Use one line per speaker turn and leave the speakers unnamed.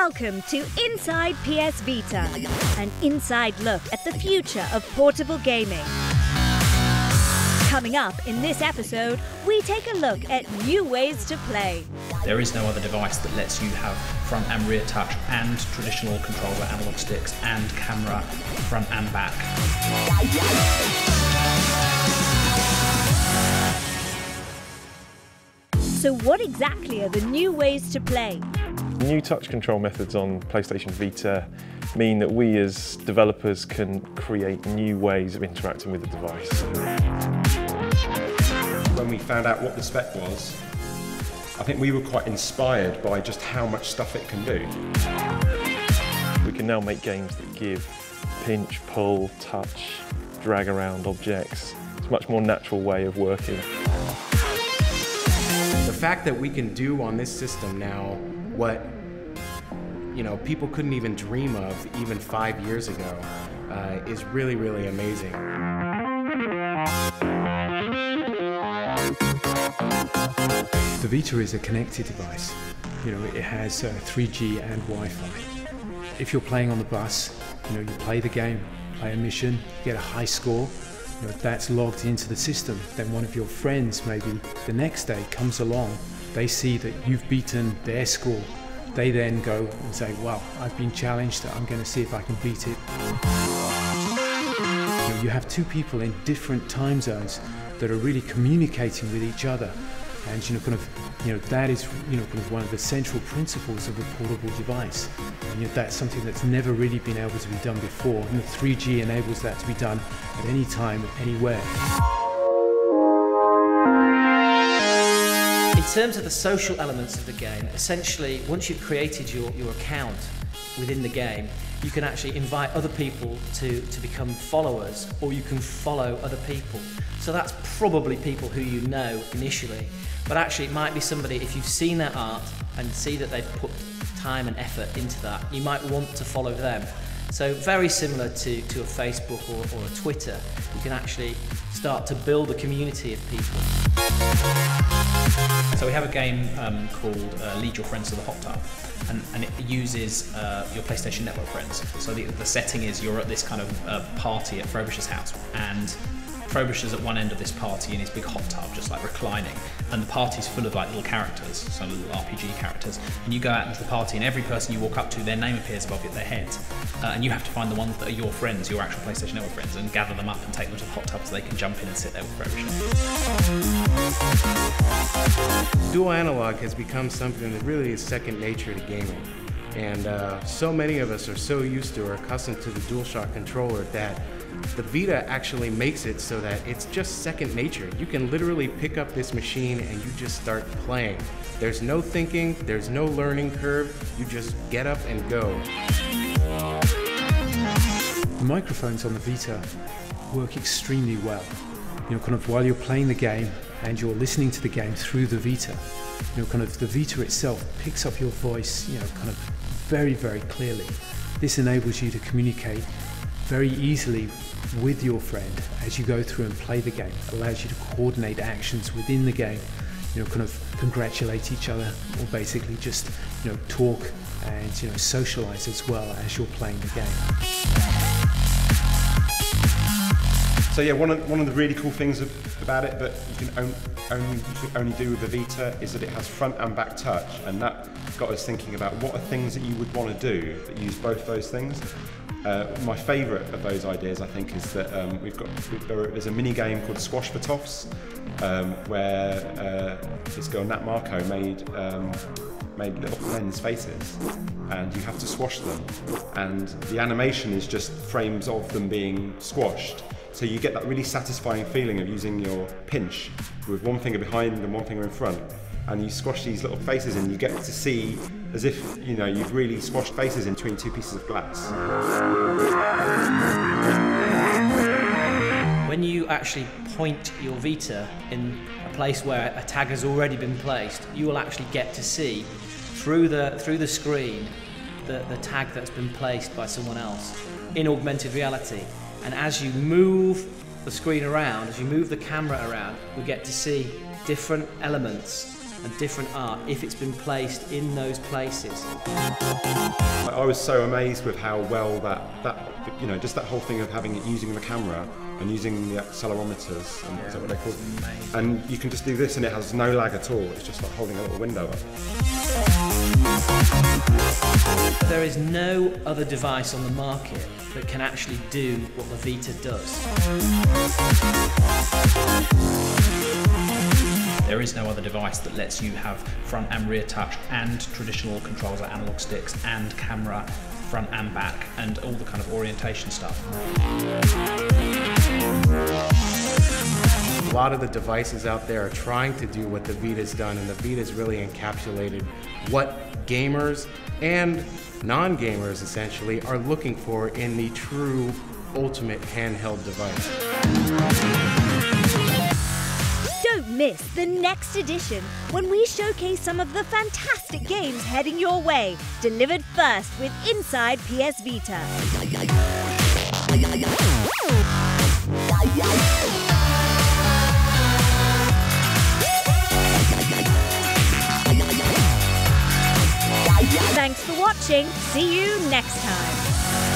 Welcome to Inside PS Vita, an inside look at the future of portable gaming. Coming up in this episode, we take a look at new ways to play.
There is no other device that lets you have front and rear touch and traditional controller analog sticks and camera front and back.
So what exactly are the new ways to play?
New touch control methods on PlayStation Vita mean that we as developers can create new ways of interacting with the device.
When we found out what the spec was, I think we were quite inspired by just how much stuff it can do.
We can now make games that give pinch, pull, touch, drag around objects. It's a much more natural way of working.
The fact that we can do on this system now what people couldn't even dream of even 5 years ago is really, really amazing.
The Vita is a connected device. It has 3G and Wi-Fi. If you're playing on the bus, you play the game, play a mission, you get a high score, that's logged into the system. Then one of your friends, maybe the next day, comes along, they see that you've beaten their score. They then go and say, well, I've been challenged, I'm going to see if I can beat it. You have two people in different time zones that are really communicating with each other. And that is one of the central principles of a portable device. And that's something that's never really been able to be done before. And the 3G enables that to be done at any time, anywhere.
In terms of the social elements of the game, essentially, once you've created your account within the game, you can actually invite other people to become followers, or you can follow other people. So that's probably people who you know initially, but actually it might be somebody, if you've seen their art and see that they've put time and effort into that, you might want to follow them. So very similar to a Facebook or a Twitter, you can actually start to build a community of people.
So we have a game called Lead Your Friends to the Hot Tub, and it uses your PlayStation Network friends. So the setting is you're at this kind of party at Frobisher's house, and Frobisher's at one end of this party in his big hot tub, just like reclining, and the party's full of like little characters, some little RPG characters, and you go out into the party and every person you walk up to, their name appears above their heads, and you have to find the ones that are your friends, your actual PlayStation Network friends, and gather them up and take them to the hot tub so they can jump in and sit there with Frobisher.
Dual analog has become something that really is second nature to gaming. And so many of us are so used to or accustomed to the DualShock controller that the Vita actually makes it so that it's just second nature. You can literally pick up this machine and you just start playing. There's no thinking, there's no learning curve, you just get up and go.
The microphones on the Vita work extremely well. While you're playing the game and you're listening to the game through the Vita, the Vita itself picks up your voice, very, very clearly. This enables you to communicate very easily with your friend as you go through and play the game. It allows you to coordinate actions within the game, congratulate each other, or basically just, talk and, socialize as well as you're playing the game.
So yeah, one of the really cool things about it that you can only do with the Vita is that it has front and back touch, and that got us thinking about what are things that you would want to do that use both those things. My favourite of those ideas, I think, is that there's a mini game called Squash for Toffs, where this girl Nat Marco made little friends' faces, and you have to squash them, and the animation is just frames of them being squashed. So you get that really satisfying feeling of using your pinch with one finger behind and one finger in front, and you squash these little faces and you get to see as if you've really squashed faces in between two pieces of glass.
When you actually point your Vita in a place where a tag has already been placed, you will actually get to see through the screen the tag that's been placed by someone else in augmented reality. And as you move the screen around, as you move the camera around, we get to see different elements and different art if it's been placed in those places.
I was so amazed with how well that you know, just that whole thing of using the camera and using the accelerometers, and is that what they're called? And you can just do this and it has no lag at all. It's just like holding a little window up.
There is no other device on the market that can actually do what the Vita does.
There is no other device that lets you have front and rear touch and traditional controls like analog sticks and camera front and back and all the kind of orientation stuff.
A lot of the devices out there are trying to do what the Vita's done, and the Vita's really encapsulated what gamers and non-gamers essentially are looking for in the true ultimate handheld device.
Don't miss the next edition when we showcase some of the fantastic games heading your way, delivered first with Inside PS Vita. Thanks for watching. See you next time.